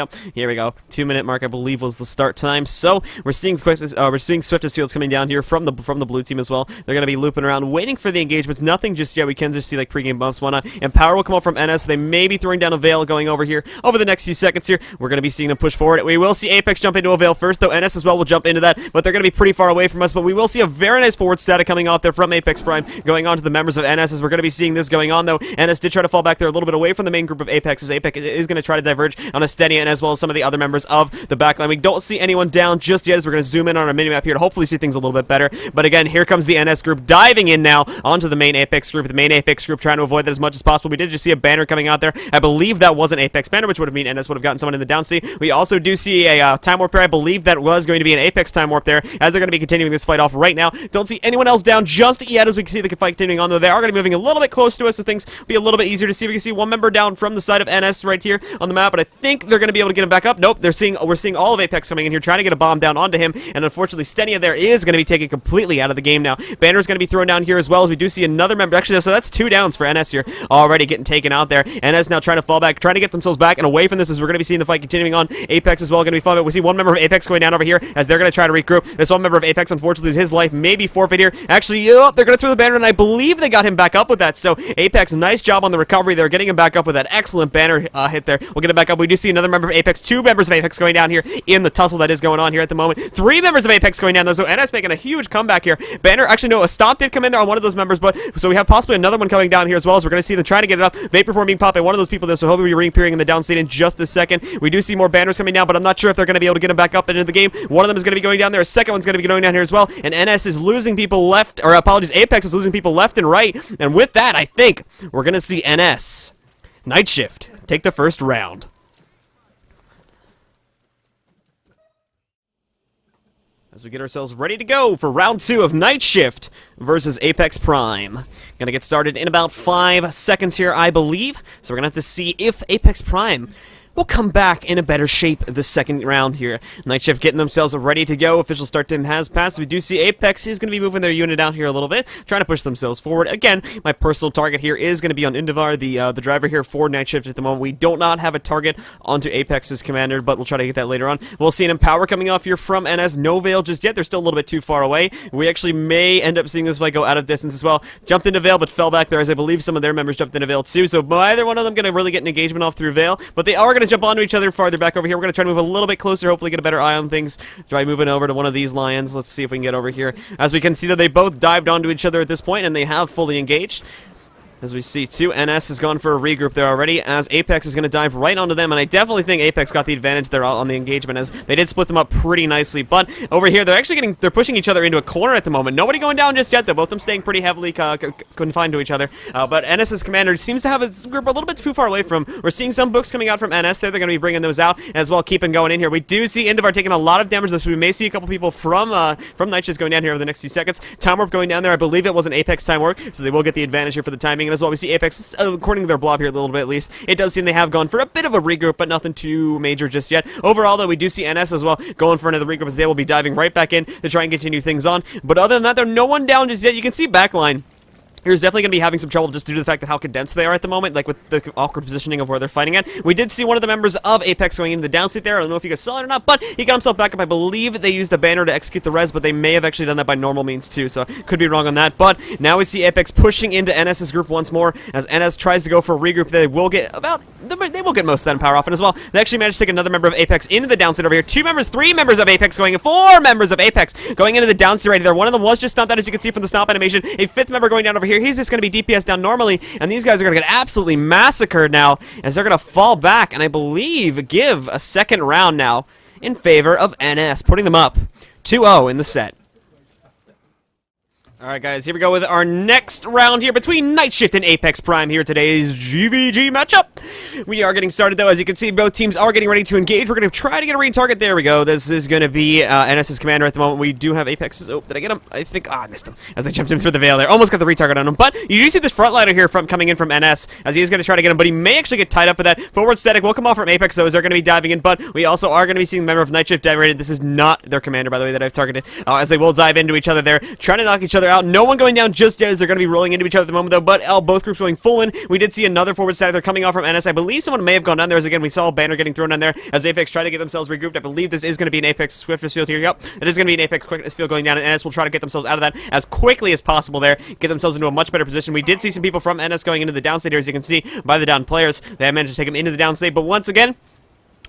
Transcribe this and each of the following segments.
up. Here we go. 2-minute mark, I believe, was the start time. So we're seeing Swift as Fields coming down here from the blue team as well. They're gonna be looping around, waiting for the engagements. Nothing just yet. We can just see like pregame bumps, whatnot. And power will come up from NS. They may be throwing down a Veil going over here over the next few seconds here. We're gonna be seeing them push forward. We will see Apex jump into a Veil first, though NS as well will jump into that, but they're gonna be pretty far away from us. But we will see a very nice forward static coming out there from Apex Prime, going on to the members of NS as we're gonna be seeing this going on, though. NS did try to fall back there a little bit away from the main group of Apex, as Apex is going to try to diverge on a steady and as well as some of the other members of the backline. We don't see anyone down just yet, as we're going to zoom in on our minimap here to hopefully see things a little bit better. But again, here comes the NS group diving in now onto the main Apex group. The main Apex group trying to avoid that as much as possible. We did just see a banner coming out there. I believe that was an Apex banner, which would have mean NS would have gotten someone in the down C. We also do see a time warp there. I believe that was going to be an Apex time warp there, as they're going to be continuing this fight off right now. Don't see anyone else down just yet, as we can see the fight continuing on, though. They are going to be moving a little bit close to us, so things will be a little bit easier to see. We can see one member down from the side of NS right here on the map, but I think they're going to be able to get him back up. Nope, we're seeing all of Apex coming in here, trying to get a bomb down onto him, and unfortunately, Stenia there is going to be taken completely out of the game now. Banner's going to be thrown down here as well, as we do see another member. Actually, so that's 2 downs for NS here, already getting taken out there. NS now trying to fall back, trying to get themselves back and away from this, as we're going to be seeing the fight continuing on. Apex as well going to be fun, but we see one member of Apex going down over here, as they're going to try to regroup. This one member of Apex, unfortunately, his life may be forfeit here. Actually, they're going to throw the banner, and I believe they got him back up with that. So Apex, nice job on the recovery there, getting him back up with that excellent banner hit there. We'll get it back up. We do see another member of Apex, 2 members of Apex going down here in the tussle that is going on here at the moment. 3 members of Apex going down though, so NS making a huge comeback here. Banner, actually no, a stomp did come in there on one of those members, but so we have possibly another one coming down here as well, as we're going to see them trying to get it up. Vaporform being popped by one of those people there, so he'll be reappearing in the down state in just a second. We do see more banners coming down, but I'm not sure if they're going to be able to get him back up into the game. One of them is going to be going down there, a second one's going to be going down here as well, and NS is losing people left, or apologies, Apex is losing people left and right, and with that, I think we're going to see NS Night Shift take the first round. As we get ourselves ready to go for round 2 of Night Shift versus Apex Prime. Gonna get started in about 5 seconds here, I believe. So we're gonna have to see if Apex Prime will come back in a better shape this second round here. Night Shift getting themselves ready to go. Official start time has passed. We do see Apex is going to be moving their unit out here a little bit, trying to push themselves forward. Again, my personal target here is going to be on Indivar, the driver here for Night Shift at the moment. We do not have a target onto Apex's commander, but we'll try to get that later on. We'll see an Empower coming off here from NS. No Veil just yet. They're still a little bit too far away. We actually may end up seeing this fight go out of distance as well. Jumped into Veil, but fell back there, as I believe some of their members jumped into Veil too. So either one of them going to really get an engagement off through Veil, but they are going to jump onto each other farther back over here. We're going to try to move a little bit closer, hopefully get a better eye on things. Try moving over to one of these lions. Let's see if we can get over here. As we can see that they both dived onto each other at this point, and they have fully engaged. As we see, 2 NS has gone for a regroup there already, as Apex is going to dive right onto them, and I definitely think Apex got the advantage there on the engagement, as they did split them up pretty nicely. But over here, they're pushing each other into a corner at the moment. Nobody going down just yet, though. Both of them staying pretty heavily confined to each other. But NS's commander seems to have his group a little bit too far away from. We're seeing some books coming out from NS there. They're going to be bringing those out as well, keeping going in here. We do see Indivar taking a lot of damage, so we may see a couple people from Night Shift going down here over the next few seconds. Time Warp going down there. I believe it was an Apex Time Warp, so they will get the advantage here for the timing. And as well, we see Apex, according to their blob here a little bit at least, it does seem they have gone for a bit of a regroup, but nothing too major just yet. Overall, though, we do see NS as well going for another regroup, as they will be diving right back in to try and continue things on. But other than that, there's no one down just yet. You can see backline here's definitely going to be having some trouble just due to the fact that how condensed they are at the moment, like with the awkward positioning of where they're fighting at. We did see one of the members of Apex going into the down state there. I don't know if you guys saw it or not, but he got himself back up. I believe they used a banner to execute the res, but they may have actually done that by normal means too, so could be wrong on that. But now we see Apex pushing into NS's group once more, as NS tries to go for a regroup. They will get most of that power off, and as well, they actually managed to take another member of Apex into the down state over here. 2 members, 3 members of Apex going, 4 members of Apex going into the down state right there. One of them was just stomped out, as you can see from the stomp animation. A 5th member going down over here. He's just going to be DPS down normally, and these guys are going to get absolutely massacred now, as they're going to fall back, and I believe give a second round now in favor of NS, putting them up 2-0 in the set. Alright guys, here we go with our next round here between Night Shift and Apex Prime here, today's GvG matchup. We are getting started though. As you can see, both teams are getting ready to engage. We're going to try to get a retarget. There we go. This is going to be NS's commander at the moment. We do have Apex's. Oh, did I get him? I think, I missed him as I jumped in through the veil there. Almost got the retarget on him, but you do see this frontliner here coming in from NS, as he is going to try to get him, but he may actually get tied up with that. Forward static will come off from Apex though, as they're going to be diving in, but we also are going to be seeing a member of Night Shift dive rated. This is not their commander, by the way, that I've targeted, as they will dive into each other there, trying to knock each other out. No one going down just yet as they're going to be rolling into each other at the moment, though, but both groups going full in. We did see another forward stack. They're coming off from NS. I believe someone may have gone down there, as again, we saw a banner getting thrown down there as Apex try to get themselves regrouped. I believe this is going to be an Apex swiftness field here. Yep, it is going to be an Apex quickness field going down, and NS will try to get themselves out of that as quickly as possible there, get themselves into a much better position. We did see some people from NS going into the downstate here, as you can see by the down players. They have managed to take them into the downstate, but once again,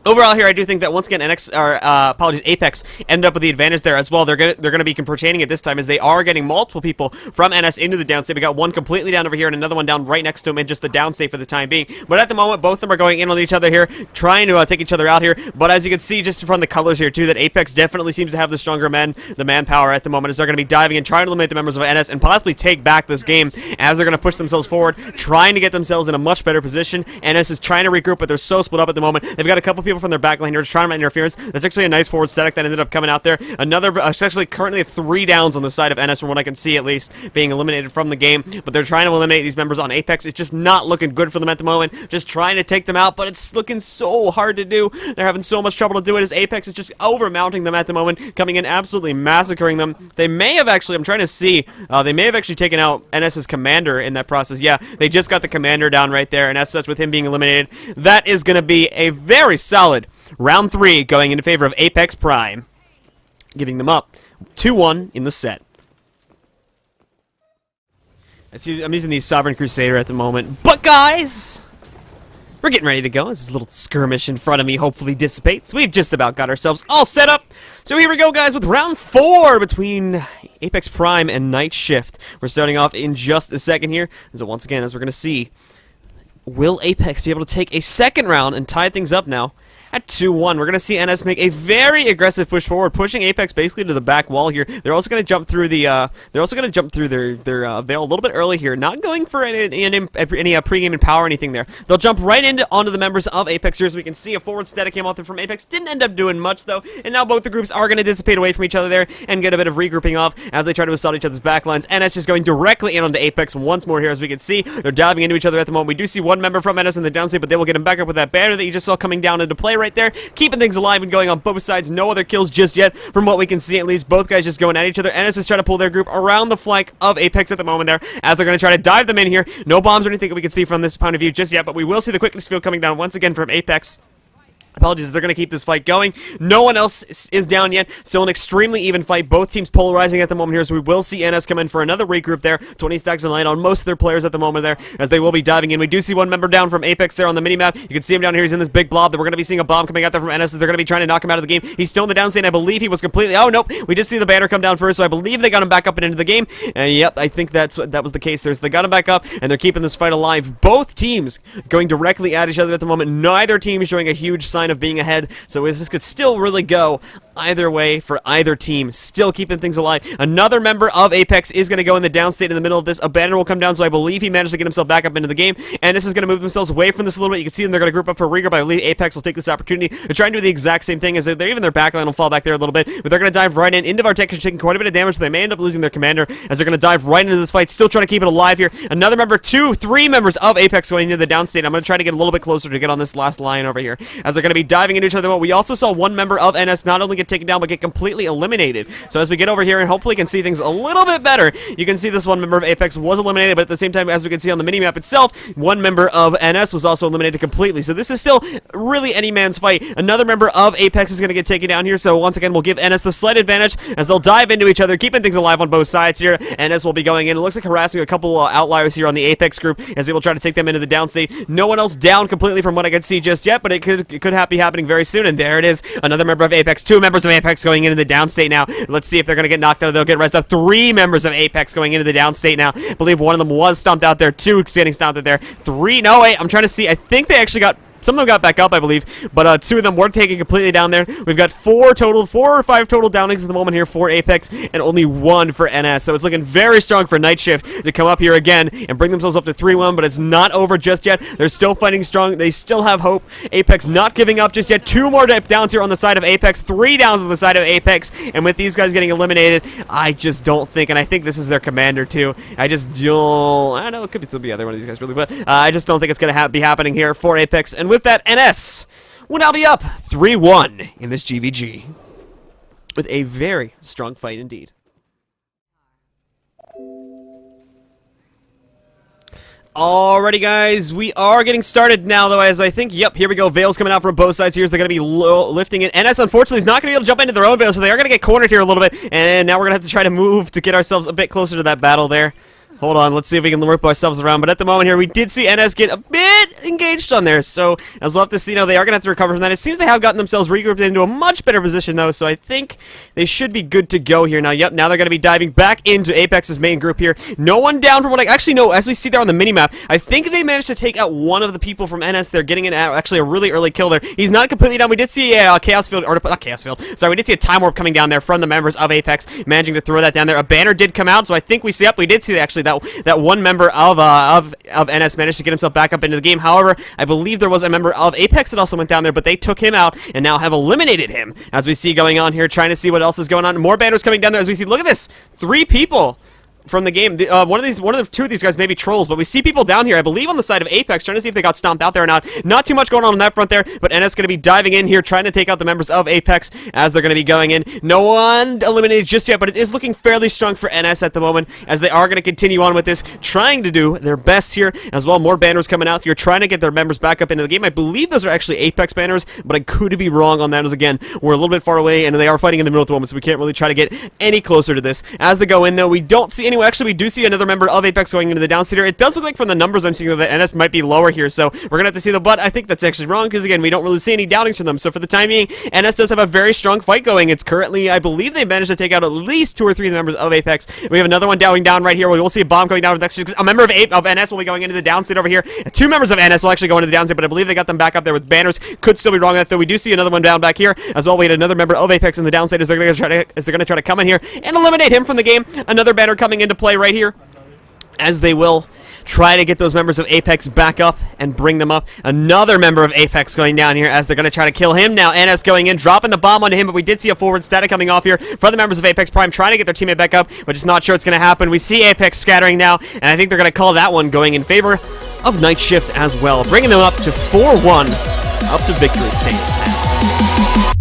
overall here, I do think that once again, Apex ended up with the advantage there as well. They're gonna be pertaining it this time, as they are getting multiple people from NS into the downstate. We got one completely down over here and another one down right next to him in just the downstate for the time being. But at the moment, both of them are going in on each other here, trying to take each other out here. But as you can see, just from the colors here too, that Apex definitely seems to have the stronger the manpower at the moment, as they're gonna be diving in, trying to eliminate the members of NS and possibly take back this game, as they're gonna push themselves forward, trying to get themselves in a much better position. NS is trying to regroup, but they're so split up at the moment. They've got a couple people from their back line here just trying to make interference. That's actually a nice forward static that ended up coming out there. Another, actually currently 3 downs on the side of NS from what I can see, at least, being eliminated from the game. But they're trying to eliminate these members on Apex. It's just not looking good for them at the moment. Just trying to take them out, but it's looking so hard to do. They're having so much trouble to do it, as Apex is just over-mounting them at the moment, coming in absolutely massacring them. They may have actually, I'm trying to see, they may have actually taken out NS's commander in that process. Yeah, they just got the commander down right there, and as such, with him being eliminated, that is going to be a very solid round 3 going in favor of Apex Prime, giving them up 2-1 in the set. I'm using the Sovereign Crusader at the moment, but guys, we're getting ready to go. This little skirmish in front of me hopefully dissipates. We've just about got ourselves all set up. So here we go, guys, with round 4 between Apex Prime and Night Shift. We're starting off in just a second here. So once again, as we're going to see, will Apex be able to take a second round and tie things up now at 2-1. We're going to see NS make a very aggressive push forward, pushing Apex basically to the back wall here. They're also going to jump through the their veil a little bit early here, not going for any pre-game and power or anything there. They'll jump right onto the members of Apex here, as we can see a forward static came out there from Apex. Didn't end up doing much though, and now both the groups are going to dissipate away from each other there and get a bit of regrouping off as they try to assault each other's backlines. NS just going directly in onto Apex once more here, as we can see. They're diving into each other at the moment. We do see one member from NS in the downstate, but they will get him back up with that banner that you just saw coming down into play right there, keeping things alive and going on both sides. No other kills just yet, from what we can see at least. Both guys just going at each other. NS is trying to pull their group around the flank of Apex at the moment there, as they're going to try to dive them in here. No bombs or anything that we can see from this point of view just yet, but we will see the quickness field coming down once again from Apex. Apologies, they're going to keep this fight going. No one else is down yet. Still an extremely even fight. Both teams polarizing at the moment here, so we will see NS come in for another regroup there. 20 stacks of light on most of their players at the moment there, as they will be diving in. We do see one member down from Apex there on the minimap. You can see him down here. He's in this big blob that we're going to be seeing a bomb coming out there from NS. They're going to be trying to knock him out of the game. He's still in the downstate, and I believe he was completely... Oh, nope. We just see the banner come down first, so I believe they got him back up and into the game. And yep, I think that was the case there. So they got him back up, and they're keeping this fight alive. Both teams going directly at each other at the moment. Neither team is showing a huge sign of being ahead. So this could still really go either way for either team, still keeping things alive. Another member of Apex is going to go in the downstate in the middle of this. A banner will come down, so I believe he managed to get himself back up into the game, and this is going to move themselves away from this a little bit. You can see them, they're going to group up for a regroup. I believe Apex will take this opportunity to try and do the exact same thing, as even their backline will fall back there a little bit, but they're going to dive right in. Into our tech is taking quite a bit of damage, so they may end up losing their commander, as they're going to dive right into this fight, still trying to keep it alive here. Another member, 3 members of Apex going into the downstate. I'm going to try to get a little bit closer to get on this last line over here, as they're going to be diving into each other. We also saw one member of NS not only get taken down, but get completely eliminated. So as we get over here and hopefully can see things a little bit better, you can see this one member of Apex was eliminated, but at the same time, as we can see on the minimap itself, one member of NS was also eliminated completely. So this is still really any man's fight. Another member of Apex is going to get taken down here, so once again, we'll give NS the slight advantage as they'll dive into each other, keeping things alive on both sides here. NS will be going in. It looks like harassing a couple outliers here on the Apex group, as they will try to take them into the downstate. No one else down completely from what I can see just yet, but it could be happening very soon, and there it is. Another member of Apex, 2 members of Apex going into the downstate now. Let's see if they're going to get knocked out or they'll get rest up. 3 members of Apex going into the downstate now. I believe one of them was stomped out there. 2 getting stomped out there. 3, no wait, I'm trying to see. I think they actually got... Some of them got back up, I believe, but 2 of them were taken completely down there. We've got 4 or 5 total downings at the moment here for Apex, and only 1 for NS. So it's looking very strong for Night Shift to come up here again and bring themselves up to 3-1, but it's not over just yet. They're still fighting strong. They still have hope. Apex not giving up just yet. 2 more downs here on the side of Apex. 3 downs on the side of Apex, and with these guys getting eliminated, I just don't think, and I think this is their commander too. I just don't... I know it could still be either one of these guys really, but I just don't think it's going to be happening here for Apex. And with that, NS will now be up 3-1 in this GvG, with a very strong fight indeed. Alrighty, guys, we are getting started now, though, as I think, yep, here we go. Veil's coming out from both sides here, so they're going to be lifting it. NS, unfortunately, is not going to be able to jump into their own Veil, so they are going to get cornered here a little bit, and now we're going to have to try to move to get ourselves a bit closer to that battle there. Hold on, let's see if we can work ourselves around. But at the moment here, we did see NS get a bit engaged on there. So, as we'll have to see now, they are going to have to recover from that. It seems they have gotten themselves regrouped into a much better position, though. So, I think they should be good to go here now. Yep, now they're going to be diving back into Apex's main group here. No one down from what I... Actually, no, as we see there on the minimap, I think they managed to take out one of the people from NS. They're getting in actually a really early kill there. He's not completely down. We did see a Chaos Field... Or, not Chaos Field. Sorry, we did see a Time Warp coming down there from the members of Apex, managing to throw that down there. A banner did come out, so I think we see... Yep, we did see actually that one member of NS managed to get himself back up into the game. However, I believe there was a member of Apex that also went down there, but they took him out and now have eliminated him. As we see going on here, trying to see what else is going on. More banners coming down there as we see. Look at this, 3 people from the game. Two of these guys may be trolls, but we see people down here, I believe on the side of Apex, trying to see if they got stomped out there or not. Not too much going on that front there, but NS going to be diving in here, trying to take out the members of Apex as they're going to be going in. No one eliminated just yet, but it is looking fairly strong for NS at the moment, as they are going to continue on with this, trying to do their best here. As well, more banners coming out here, trying to get their members back up into the game. I believe those are actually Apex banners, but I could be wrong on that, as again, we're a little bit far away, and they are fighting in the middle at the moment, so we can't really try to get any closer to this. As they go in, though, we don't see anyone. Actually, we do see another member of Apex going into the downseater. It does look like from the numbers I'm seeing that NS might be lower here, so we're going to have to see the but I think that's actually wrong, because again, we don't really see any downings from them. So for the time being, NS does have a very strong fight going. It's currently, I believe they managed to take out at least 2 or 3 members of Apex. We have another one going down right here. We'll see a bomb going down. A member of NS will be going into the downstate over here. 2 members of NS will actually go into the downstate, but I believe they got them back up there with banners. Could still be wrong on that, though. We do see another one down back here. As well, we had another member of Apex in the downstate as they're going to try to come in here and eliminate him from the game. Another banner coming into play right here, as they will try to get those members of Apex back up and bring them up. Another member of Apex going down here as they're going to try to kill him. Now NS going in, dropping the bomb onto him, but we did see a forward static coming off here for the members of Apex Prime, trying to get their teammate back up, but just not sure it's going to happen. We see Apex scattering now, and I think they're going to call that one going in favor of Night Shift as well, bringing them up to 4-1, up to victory states now.